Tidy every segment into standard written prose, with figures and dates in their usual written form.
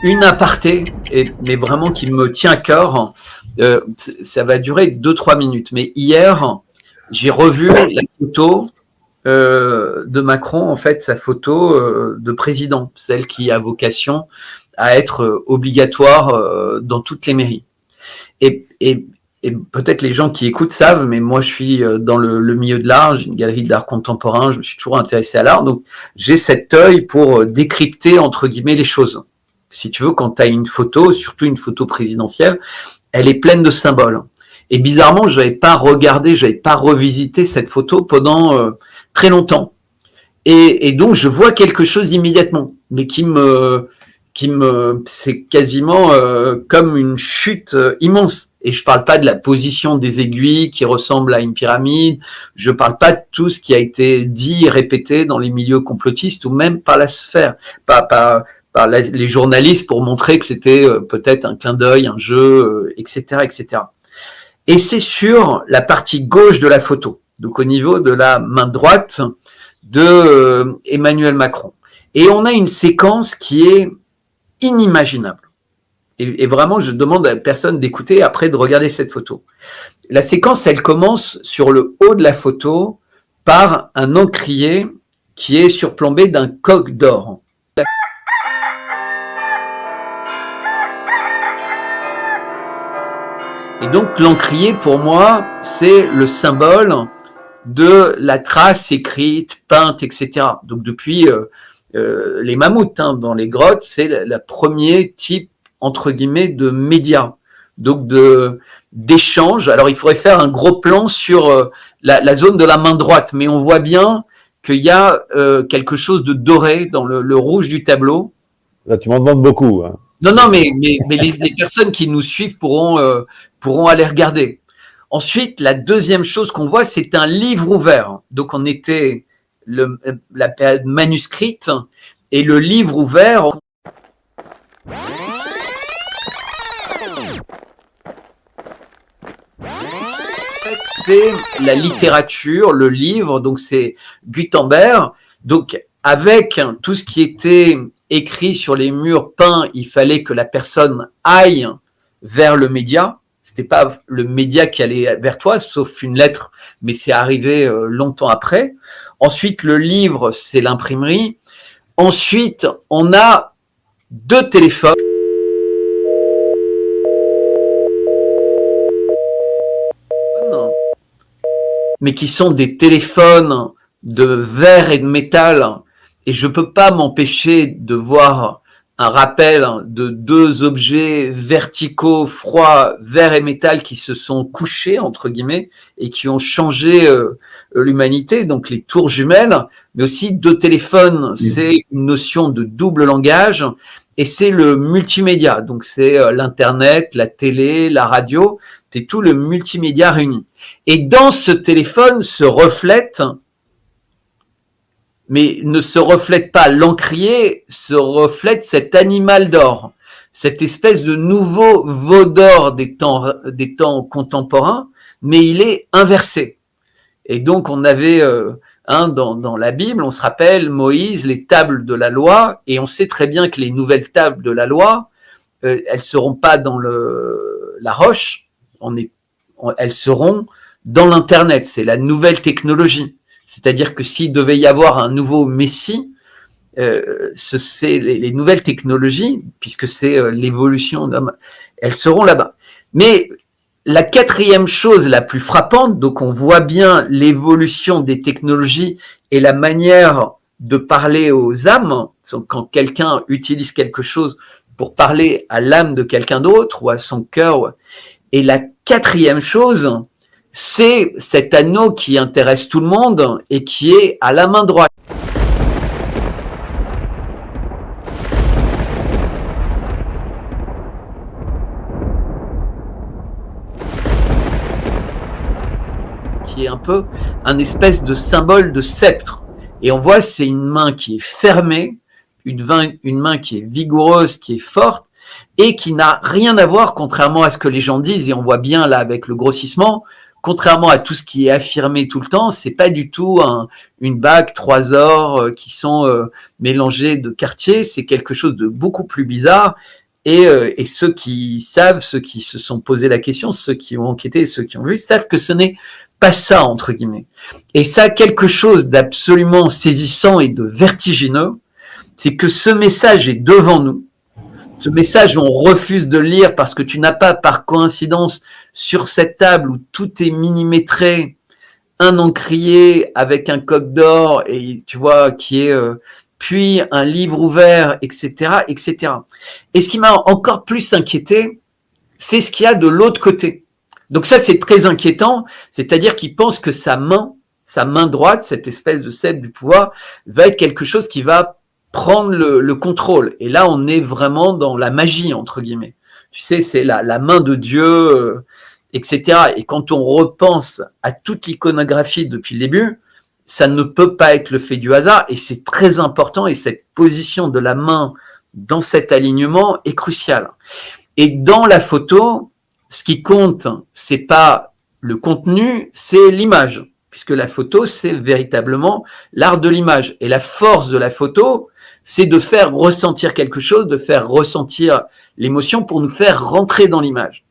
une aparté, mais vraiment qui me tient à cœur. Ça va durer 2-3 minutes. Mais hier, j'ai revu la photo de Macron, en fait, sa photo de président, celle qui a vocation à être obligatoire dans toutes les mairies. Et peut-être les gens qui écoutent savent, mais moi je suis dans le milieu de l'art, j'ai une galerie d'art contemporain, je me suis toujours intéressé à l'art, donc j'ai cet œil pour décrypter entre guillemets les choses. Si tu veux, quand tu as une photo, surtout une photo présidentielle, elle est pleine de symboles. Et bizarrement, je n'avais pas regardé, je n'avais pas revisité cette photo pendant très longtemps. Et donc je vois quelque chose immédiatement, mais c'est quasiment comme une chute immense. Et je parle pas de la position des aiguilles qui ressemble à une pyramide. Je parle pas de tout ce qui a été dit et répété dans les milieux complotistes ou même par la sphère, par les journalistes pour montrer que c'était peut-être un clin d'œil, un jeu, etc., etc. Et c'est sur la partie gauche de la photo, donc au niveau de la main droite de Emmanuel Macron. Et on a une séquence qui est inimaginable. Et vraiment, je demande à la personne d'écouter, après de regarder cette photo. La séquence, elle commence sur le haut de la photo par un encrier qui est surplombé d'un coq d'or. Et donc, l'encrier, pour moi, c'est le symbole de la trace écrite, peinte, etc. Donc, depuis les mammouths dans les grottes, c'est le premier type entre guillemets de médias, donc d'échanges. Alors il faudrait faire un gros plan sur la zone de la main droite, mais on voit bien qu'il y a quelque chose de doré dans le rouge du tableau. Là, tu m'en demandes beaucoup. Hein. Non, mais les personnes qui nous suivent pourront aller regarder. Ensuite, la deuxième chose qu'on voit, c'est un livre ouvert. Donc on était la période manuscrite et le livre ouvert. C'est la littérature, le livre, donc c'est Gutenberg. Donc avec tout ce qui était écrit sur les murs peints, il fallait que la personne aille vers le média. C'était pas le média qui allait vers toi, sauf une lettre, mais c'est arrivé longtemps après. Ensuite, le livre, c'est l'imprimerie. Ensuite, on a 2 téléphones. Mais qui sont des téléphones de verre et de métal. Et je peux pas m'empêcher de voir un rappel de 2 objets verticaux, froids, verre et métal, qui se sont couchés, entre guillemets, et qui ont changé l'humanité, donc les tours jumelles, mais aussi 2 téléphones. C'est une notion de double langage, et c'est le multimédia. Donc c'est l'internet, la télé, la radio, c'est tout le multimédia réuni. Et dans ce téléphone se reflète, mais ne se reflète pas l'encrier, se reflète cet animal d'or, cette espèce de nouveau veau d'or des temps contemporains, mais il est inversé. Et donc on avait dans la Bible, on se rappelle Moïse, les tables de la loi, et on sait très bien que les nouvelles tables de la loi, elles seront pas dans la roche, elles seront dans l'internet, c'est la nouvelle technologie. C'est-à-dire que s'il devait y avoir un nouveau Messie, c'est les nouvelles technologies, puisque c'est l'évolution d'homme, elles seront là-bas. Mais la 4e chose la plus frappante, donc on voit bien l'évolution des technologies et la manière de parler aux âmes, quand quelqu'un utilise quelque chose pour parler à l'âme de quelqu'un d'autre ou à son cœur. Et la 4e chose, c'est cet anneau qui intéresse tout le monde et qui est à la main droite. Qui est un peu un espèce de symbole de sceptre. Et on voit, c'est une main qui est fermée, une main qui est vigoureuse, qui est forte, et qui n'a rien à voir, contrairement à ce que les gens disent, et on voit bien là avec le grossissement, contrairement à tout ce qui est affirmé tout le temps, c'est pas du tout une bague 3 ors qui sont mélangées de quartiers. C'est quelque chose de beaucoup plus bizarre. Et ceux qui savent, ceux qui se sont posé la question, ceux qui ont enquêté, ceux qui ont vu, savent que ce n'est pas ça, entre guillemets. Et ça a quelque chose d'absolument saisissant et de vertigineux, c'est que ce message est devant nous. Ce message, on refuse de le lire parce que tu n'as pas, par coïncidence, sur cette table où tout est millimétré, un encrier avec un coq d'or et tu vois qui est puis un livre ouvert, etc., etc. Et ce qui m'a encore plus inquiété, c'est ce qu'il y a de l'autre côté. Donc ça, c'est très inquiétant, c'est-à-dire qu'il pense que sa main droite, cette espèce de sceptre du pouvoir, va être quelque chose qui va prendre le contrôle. Et là, on est vraiment dans la magie, entre guillemets. Tu sais, c'est la main de Dieu, etc. Et quand on repense à toute l'iconographie depuis le début, ça ne peut pas être le fait du hasard, et c'est très important, et cette position de la main dans cet alignement est cruciale. Et dans la photo, ce qui compte, c'est pas le contenu, c'est l'image, puisque la photo, c'est véritablement l'art de l'image. Et la force de la photo, c'est de faire ressentir quelque chose, de faire ressentir l'émotion pour nous faire rentrer dans l'image.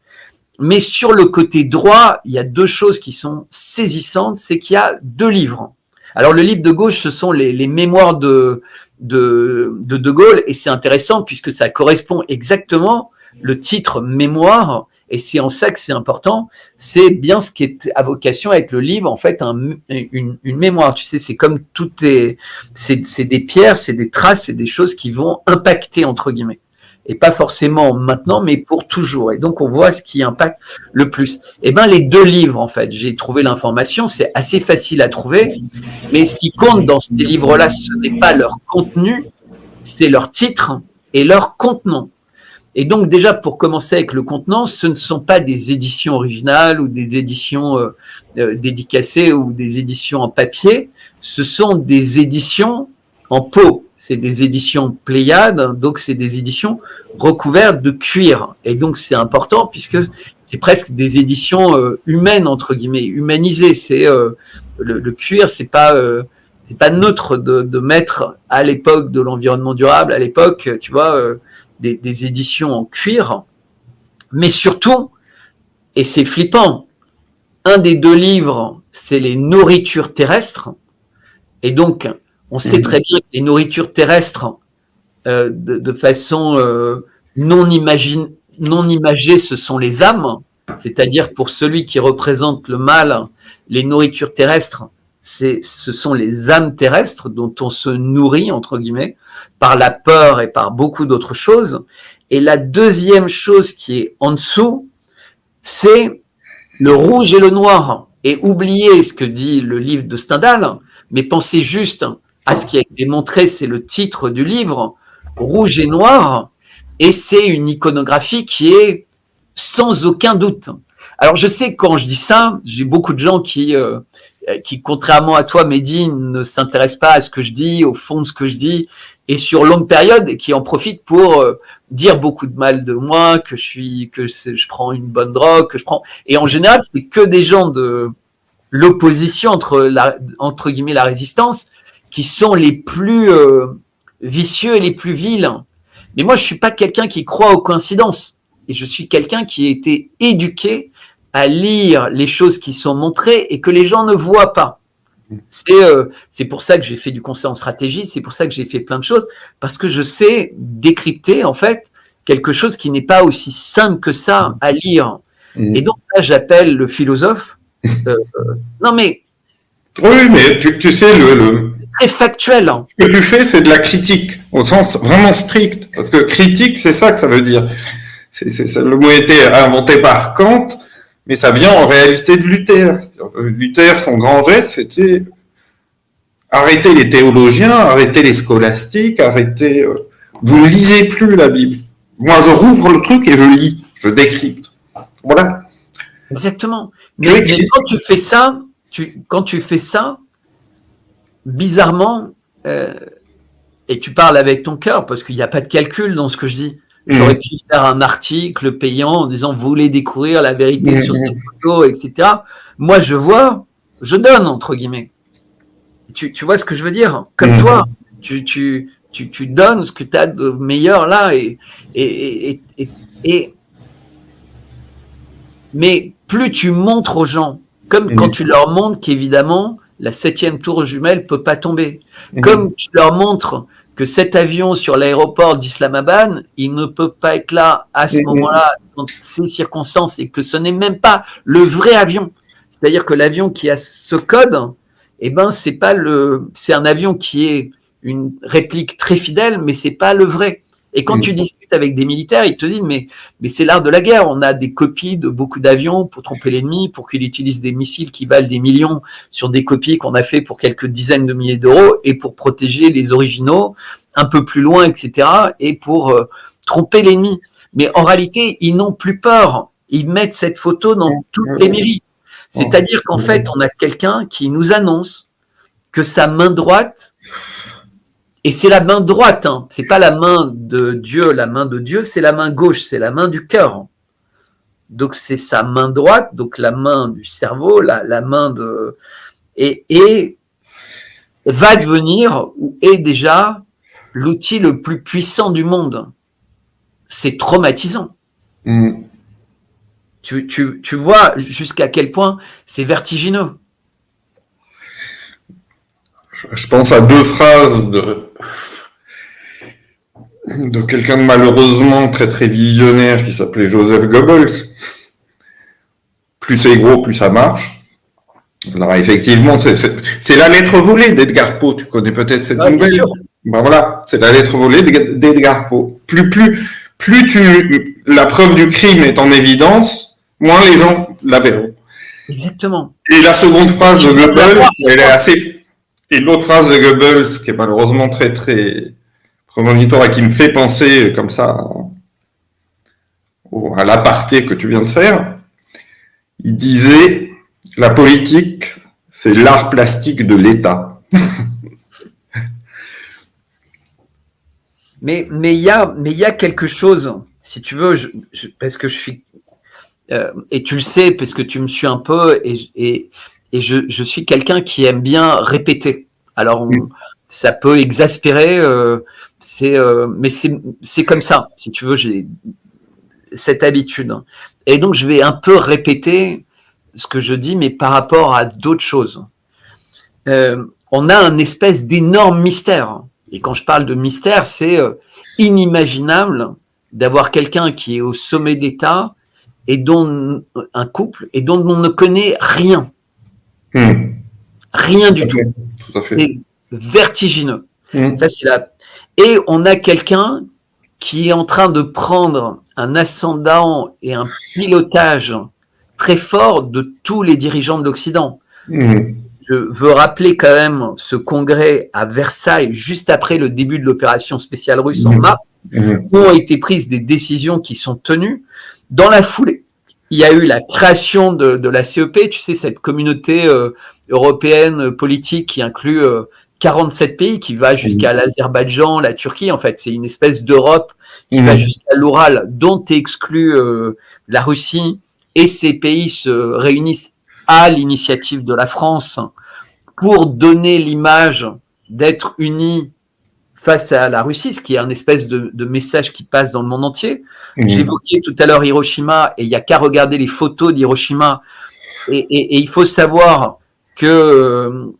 Mais sur le côté droit, il y a deux choses qui sont saisissantes, c'est qu'il y a 2 livres. Alors le livre de gauche, ce sont les mémoires de Gaulle, et c'est intéressant puisque ça correspond exactement, le titre mémoire, et c'est en ça que c'est important, c'est bien ce qui est à vocation à être le livre, en fait, une mémoire. Tu sais, c'est comme c'est des pierres, c'est des traces, c'est des choses qui vont impacter, entre guillemets. Et pas forcément maintenant, mais pour toujours. Et donc, on voit ce qui impacte le plus. Eh ben, les 2 livres, en fait, j'ai trouvé l'information, c'est assez facile à trouver, mais ce qui compte dans ces livres-là, ce n'est pas leur contenu, c'est leur titre et leur contenant. Et donc, déjà, pour commencer avec le contenant, ce ne sont pas des éditions originales ou des éditions dédicacées ou des éditions en papier, ce sont des éditions en peau. C'est des éditions Pléiades, donc c'est des éditions recouvertes de cuir. Et donc c'est important puisque c'est presque des éditions humaines, entre guillemets, humanisées. C'est le cuir, c'est pas neutre de mettre à l'époque de l'environnement durable, à l'époque, tu vois, des éditions en cuir. Mais surtout, et c'est flippant, un des 2 livres, c'est les nourritures terrestres. Et donc, on sait très bien que les nourritures terrestres, de façon non imagée, ce sont les âmes. C'est-à-dire pour celui qui représente le mal, les nourritures terrestres, ce sont les âmes terrestres dont on se nourrit, entre guillemets, par la peur et par beaucoup d'autres choses. Et la deuxième chose qui est en dessous, c'est le rouge et le noir. Et oubliez ce que dit le livre de Stendhal, mais pensez juste à ce qui a été montré, c'est le titre du livre, Rouge et Noir, et c'est une iconographie qui est sans aucun doute. Alors je sais que quand je dis ça, j'ai beaucoup de gens qui contrairement à toi, Mehdi, ne s'intéressent pas à ce que je dis, au fond de ce que je dis, et sur longue période, et qui en profitent pour dire beaucoup de mal de moi, que je prends une bonne drogue, et en général, c'est que des gens de l'opposition entre guillemets la résistance, qui sont les plus vicieux et les plus vilains. Mais moi, je suis pas quelqu'un qui croit aux coïncidences. Et je suis quelqu'un qui a été éduqué à lire les choses qui sont montrées et que les gens ne voient pas. C'est pour ça que j'ai fait du conseil en stratégie, c'est pour ça que j'ai fait plein de choses, parce que je sais décrypter, en fait, quelque chose qui n'est pas aussi simple que ça à lire. Et donc là, j'appelle le philosophe. Non, mais... Oui, mais tu sais, très factuel. Ce que tu fais, c'est de la critique, au sens vraiment strict. Parce que critique, c'est ça que ça veut dire. Le mot a été inventé par Kant, mais ça vient en réalité de Luther. Luther, son grand geste, c'était arrêter les théologiens, arrêter les scolastiques, arrêter... vous ne lisez plus la Bible. Moi, je rouvre le truc et je lis, je décrypte. Voilà. Exactement. Mais quand tu fais ça, bizarrement, et tu parles avec ton cœur, parce qu'il n'y a pas de calcul dans ce que je dis, J'aurais pu faire un article payant en disant vous voulez découvrir la vérité sur cette photo, etc. Moi, je vois, je donne, entre guillemets. Tu vois ce que je veux dire? Comme toi, tu donnes ce que tu as de meilleur là. Mais plus tu montres aux gens, comme quand tu leur montres qu'évidemment, la 7e tour jumelle peut pas tomber. Comme tu leur montres que cet avion sur l'aéroport d'Islamabad, il ne peut pas être là à ce moment-là, dans ces circonstances, et que ce n'est même pas le vrai avion. C'est-à-dire que l'avion qui a ce code, eh ben, c'est un avion qui est une réplique très fidèle, mais c'est pas le vrai. Et quand tu discutes avec des militaires, ils te disent, mais c'est l'art de la guerre. On a des copies de beaucoup d'avions pour tromper l'ennemi, pour qu'il utilise des missiles qui valent des millions sur des copies qu'on a fait pour quelques dizaines de milliers d'euros et pour protéger les originaux un peu plus loin, etc. et pour tromper l'ennemi. Mais en réalité, ils n'ont plus peur. Ils mettent cette photo dans toutes les mairies. C'est-à-dire qu'en fait, on a quelqu'un qui nous annonce que sa main droite, et c'est la main droite, hein, c'est pas la main de Dieu, c'est la main gauche, c'est la main du cœur. Donc c'est sa main droite, donc la main du cerveau, la main de... Et va devenir, ou est déjà, l'outil le plus puissant du monde. C'est traumatisant. Tu vois jusqu'à quel point c'est vertigineux. Je pense à 2 phrases de quelqu'un de malheureusement très très visionnaire qui s'appelait Joseph Goebbels. Plus c'est gros, plus ça marche. Alors effectivement, c'est la lettre volée d'Edgar Poe. Tu connais peut-être cette nouvelle. Ben voilà, c'est la lettre volée d'Edgar Poe. Plus la preuve du crime est en évidence, moins les gens la verront. Exactement. Et la seconde phrase de Goebbels, elle est assez... Et l'autre phrase de Goebbels, qui est malheureusement très très prémonitoire et qui me fait penser comme ça à l'aparté que tu viens de faire, il disait « La politique, c'est l'art plastique de l'État ». Mais il y a quelque chose, si tu veux, parce que je suis... et tu le sais, parce que tu me suis un peu, et je suis quelqu'un qui aime bien répéter. Alors, ça peut exaspérer, mais c'est comme ça. Si tu veux, j'ai cette habitude. Et donc, je vais un peu répéter ce que je dis, mais par rapport à d'autres choses. On a un espèce d'énorme mystère. Et quand je parle de mystère, c'est inimaginable d'avoir quelqu'un qui est au sommet d'État et dont un couple et dont on ne connaît rien. Rien du tout. C'est vertigineux. Ça, c'est Et on a quelqu'un qui est en train de prendre un ascendant et un pilotage très fort de tous les dirigeants de l'Occident. Je veux rappeler quand même ce congrès à Versailles, juste après le début de l'opération spéciale russe en mars, où ont été prises des décisions qui sont tenues. Dans la foulée, il y a eu la création de la CEP, tu sais, cette communauté européenne politique qui inclut 47 pays, qui va jusqu'à l'Azerbaïdjan, la Turquie. En fait, c'est une espèce d'Europe qui va jusqu'à l'Oural, dont est exclue la Russie. Et ces pays se réunissent à l'initiative de la France pour donner l'image d'être unis face à la Russie, ce qui est un espèce de message qui passe dans le monde entier. J'évoquais tout à l'heure Hiroshima, et il n'y a qu'à regarder les photos d'Hiroshima. Et il faut savoir que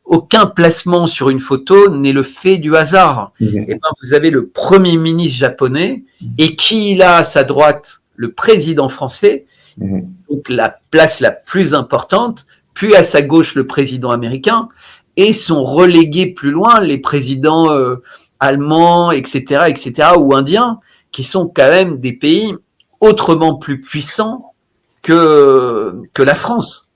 aucun placement sur une photo n'est le fait du hasard. Et ben, vous avez le premier ministre japonais, et qui il a à sa droite le président français, donc la place la plus importante, puis à sa gauche le président américain, et sont relégués plus loin les présidents allemands, etc., ou indiens, qui sont quand même des pays autrement plus puissants que la France.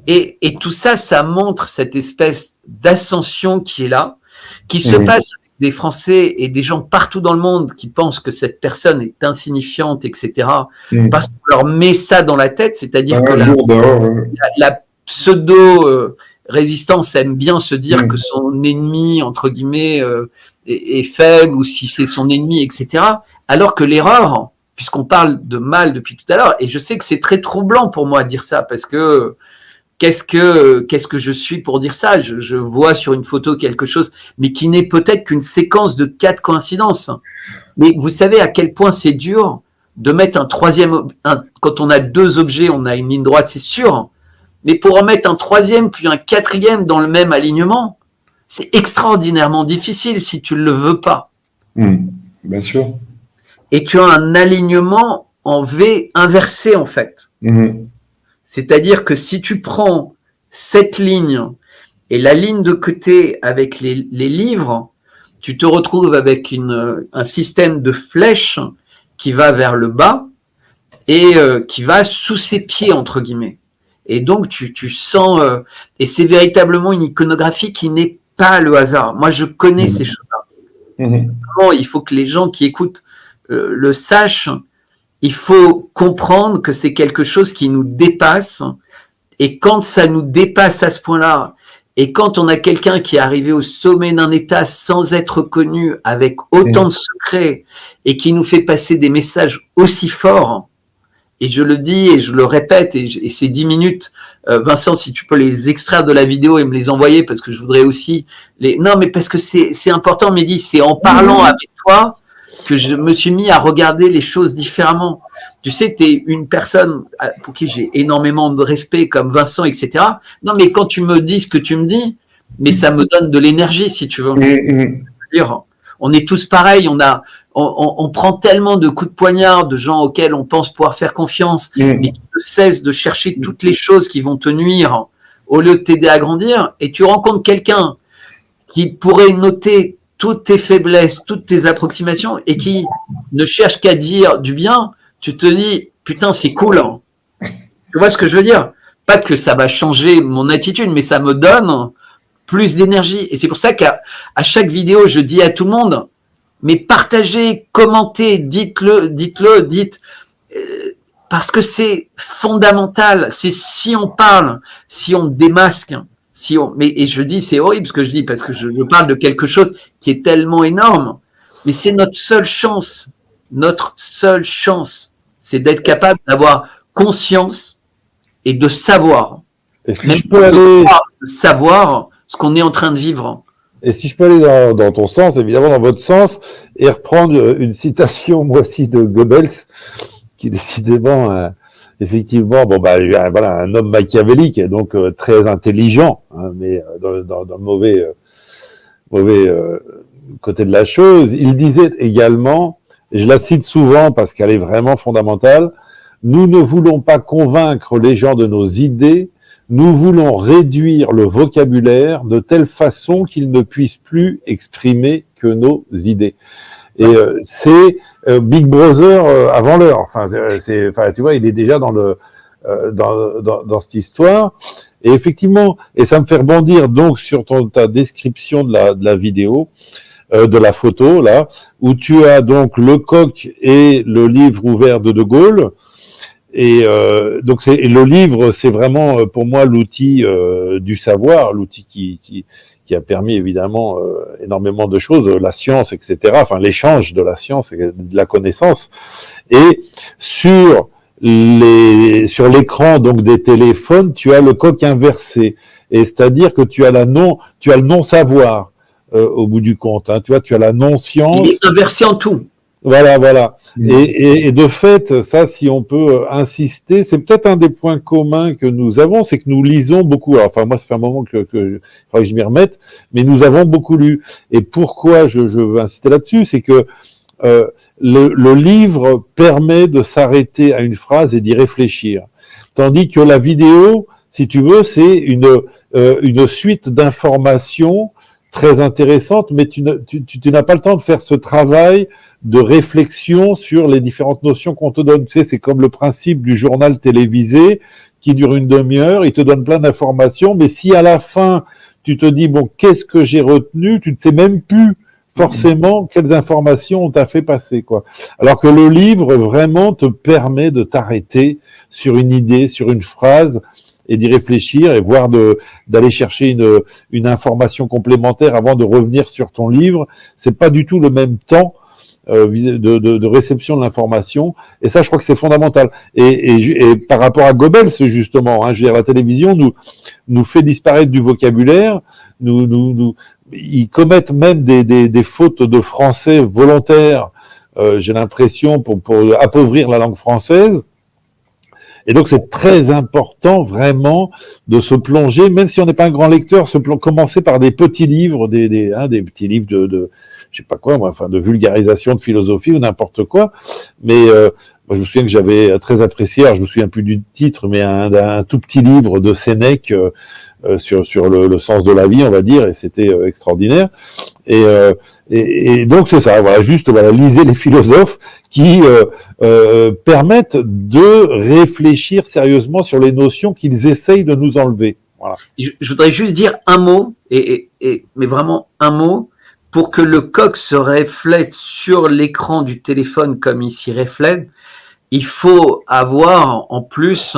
Et tout ça, ça montre cette espèce d'ascension qui est là, qui se passe avec des Français et des gens partout dans le monde qui pensent que cette personne est insignifiante, etc., parce qu'on leur met ça dans la tête, c'est-à-dire que la pseudo-résistance aime bien se dire que son ennemi, entre guillemets, est faible ou si c'est son ennemi, etc. Alors que l'erreur, puisqu'on parle de mal depuis tout à l'heure, et je sais que c'est très troublant pour moi de dire ça, parce que qu'est-ce que je suis pour dire ça? Je vois sur une photo quelque chose, mais qui n'est peut-être qu'une séquence de 4 coïncidences. Mais vous savez à quel point c'est dur de mettre un troisième, quand on a 2 objets, on a une ligne droite, c'est sûr. Mais pour en mettre un troisième, puis un quatrième dans le même alignement, c'est extraordinairement difficile si tu ne le veux pas. Bien sûr. Et tu as un alignement en V inversé, en fait. C'est-à-dire que si tu prends cette ligne et la ligne de côté avec les livres, tu te retrouves avec un système de flèches qui va vers le bas et qui va sous ses pieds, entre guillemets. Et donc, tu sens... et c'est véritablement une iconographie qui n'est pas le hasard. Moi, je connais ces choses-là. Il faut que les gens qui écoutent le sachent. Il faut comprendre que c'est quelque chose qui nous dépasse. Et quand ça nous dépasse à ce point-là, et quand on a quelqu'un qui est arrivé au sommet d'un état sans être connu, avec autant de secrets, et qui nous fait passer des messages aussi forts, et je le dis et je le répète, et ces 10 minutes, Vincent, si tu peux les extraire de la vidéo et me les envoyer, parce que je voudrais aussi les... Non, mais parce que c'est important, Mehdi, c'est en parlant avec toi que je me suis mis à regarder les choses différemment. Tu sais, tu es une personne pour qui j'ai énormément de respect, comme Vincent, etc. Non, mais quand tu me dis ce que tu me dis, mais ça me donne de l'énergie, si tu veux. On est tous pareils, on prend tellement de coups de poignard de gens auxquels on pense pouvoir faire confiance, mais qui ne cessent de chercher toutes les choses qui vont te nuire au lieu de t'aider à grandir, et tu rencontres quelqu'un qui pourrait noter toutes tes faiblesses, toutes tes approximations, et qui ne cherche qu'à dire du bien, tu te dis, putain, c'est cool. Hein. Tu vois ce que je veux dire? Pas que ça va changer mon attitude, mais ça me donne plus d'énergie. Et c'est pour ça qu'à chaque vidéo, je dis à tout le monde, mais partagez, commentez, dites-le, parce que c'est fondamental. C'est si on parle, si on démasque, et je dis, c'est horrible ce que je dis, parce que je parle de quelque chose qui est tellement énorme, mais c'est notre seule chance. Notre seule chance, c'est d'être capable d'avoir conscience et de savoir. Et si je peux aller... de savoir ce qu'on est en train de vivre. Et si je peux aller dans ton sens, évidemment dans votre sens, et reprendre une citation, moi aussi, de Goebbels, qui décidément, effectivement, voilà, un homme machiavélique, donc très intelligent, hein, mais dans le mauvais côté de la chose. Il disait également, et je la cite souvent parce qu'elle est vraiment fondamentale, nous ne voulons pas convaincre les gens de nos idées, nous voulons réduire le vocabulaire de telle façon qu'ils ne puissent plus exprimer que nos idées. Et c'est Big Brother avant l'heure. Enfin, tu vois, il est déjà dans cette histoire. Et effectivement, et ça me fait rebondir donc sur ta description de la vidéo, de la photo là, où tu as donc le coq et le livre ouvert de Gaulle. Et donc le livre, c'est vraiment pour moi l'outil du savoir, l'outil qui a permis évidemment énormément de choses, la science, etc. Enfin, l'échange de la science et de la connaissance. Et sur l'écran donc des téléphones, tu as le coq inversé, et c'est-à-dire que tu as le non-savoir au bout du compte. Hein, tu vois, tu as la non-science. Il est inversé en tout. Voilà. Et de fait, ça, si on peut insister, c'est peut-être un des points communs que nous avons, c'est que nous lisons beaucoup. Alors, enfin, moi, ça fait un moment que je m'y remette, mais nous avons beaucoup lu. Et pourquoi je veux insister là-dessus, c'est que le livre permet de s'arrêter à une phrase et d'y réfléchir, tandis que la vidéo, si tu veux, c'est une suite d'informations très intéressante, mais tu n'as pas le temps de faire ce travail de réflexion sur les différentes notions qu'on te donne. Tu sais, c'est comme le principe du journal télévisé qui dure une demi-heure, il te donne plein d'informations, mais si à la fin, tu te dis, bon, qu'est-ce que j'ai retenu, tu ne sais même plus forcément quelles informations on t'a fait passer, quoi. Alors que le livre, vraiment, te permet de t'arrêter sur une idée, sur une phrase, et d'y réfléchir et voire d'aller chercher une information complémentaire avant de revenir sur ton livre. C'est pas du tout le même temps de réception de l'information, et ça je crois que c'est fondamental. Et par rapport à Goebbels justement, je veux dire, la télévision nous fait disparaître du vocabulaire, ils commettent même des fautes de français volontaires, j'ai l'impression, pour appauvrir la langue française. Et donc c'est très important vraiment de se plonger, même si on n'est pas un grand lecteur, commencer par des petits livres, des petits livres de je sais pas quoi, moi, enfin de vulgarisation de philosophie ou n'importe quoi. Mais moi je me souviens que j'avais très apprécié, alors je me souviens plus du titre, mais un tout petit livre de Sénèque sur le sens de la vie, on va dire, et c'était extraordinaire. Et donc c'est ça, voilà, juste voilà, lisez les philosophes qui permettent de réfléchir sérieusement sur les notions qu'ils essayent de nous enlever. Voilà. Je voudrais juste dire un mot, mais vraiment un mot, pour que le coq se reflète sur l'écran du téléphone comme il s'y reflète. Il faut avoir en plus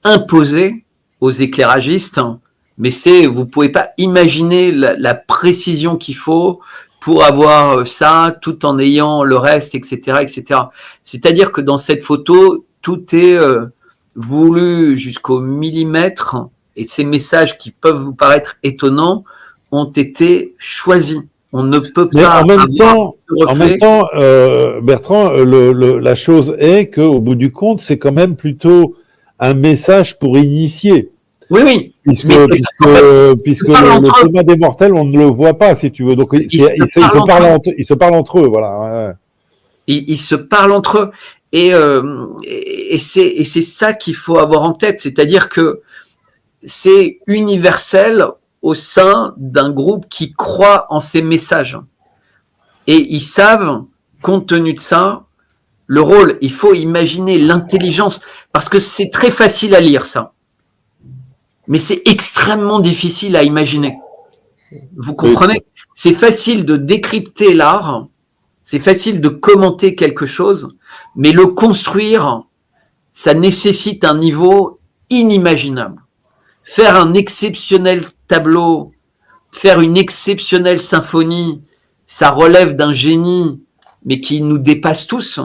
imposé aux éclairagistes, mais vous pouvez pas imaginer la précision qu'il faut pour avoir ça, tout en ayant le reste, etc., etc. C'est-à-dire que dans cette photo, tout est voulu jusqu'au millimètre, et ces messages qui peuvent vous paraître étonnants ont été choisis. On ne peut mais pas. En même temps, Bertrand, la chose est qu'au bout du compte, c'est quand même plutôt un message pour initier. Oui. Puisque le commun des mortels, on ne le voit pas, si tu veux. Donc, ils se parlent entre eux, voilà. Ouais. Ils se parlent entre eux. Et c'est ça qu'il faut avoir en tête. C'est-à-dire que c'est universel au sein d'un groupe qui croit en ces messages. Et ils savent, compte tenu de ça, le rôle. Il faut imaginer l'intelligence, parce que c'est très facile à lire, ça. Mais c'est extrêmement difficile à imaginer. Vous comprenez ? C'est facile de décrypter l'art, c'est facile de commenter quelque chose, mais le construire, ça nécessite un niveau inimaginable. Faire un exceptionnel tableau, faire une exceptionnelle symphonie, ça relève d'un génie, mais qui nous dépasse tous.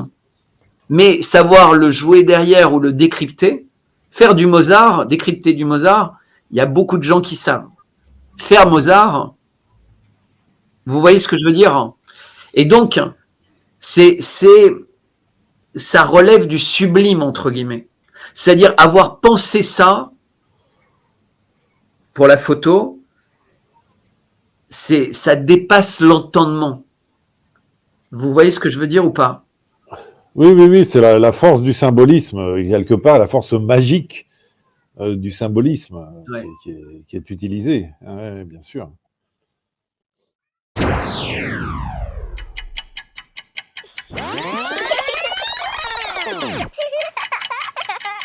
Mais savoir le jouer derrière ou le décrypter, faire du Mozart, décrypter du Mozart, il y a beaucoup de gens qui savent. Faire Mozart, vous voyez ce que je veux dire ? Et donc, ça relève du sublime, entre guillemets. C'est-à-dire avoir pensé ça pour la photo, ça dépasse l'entendement. Vous voyez ce que je veux dire ou pas ? Oui, c'est la force du symbolisme, quelque part, la force magique du symbolisme qui est utilisée, ouais, bien sûr.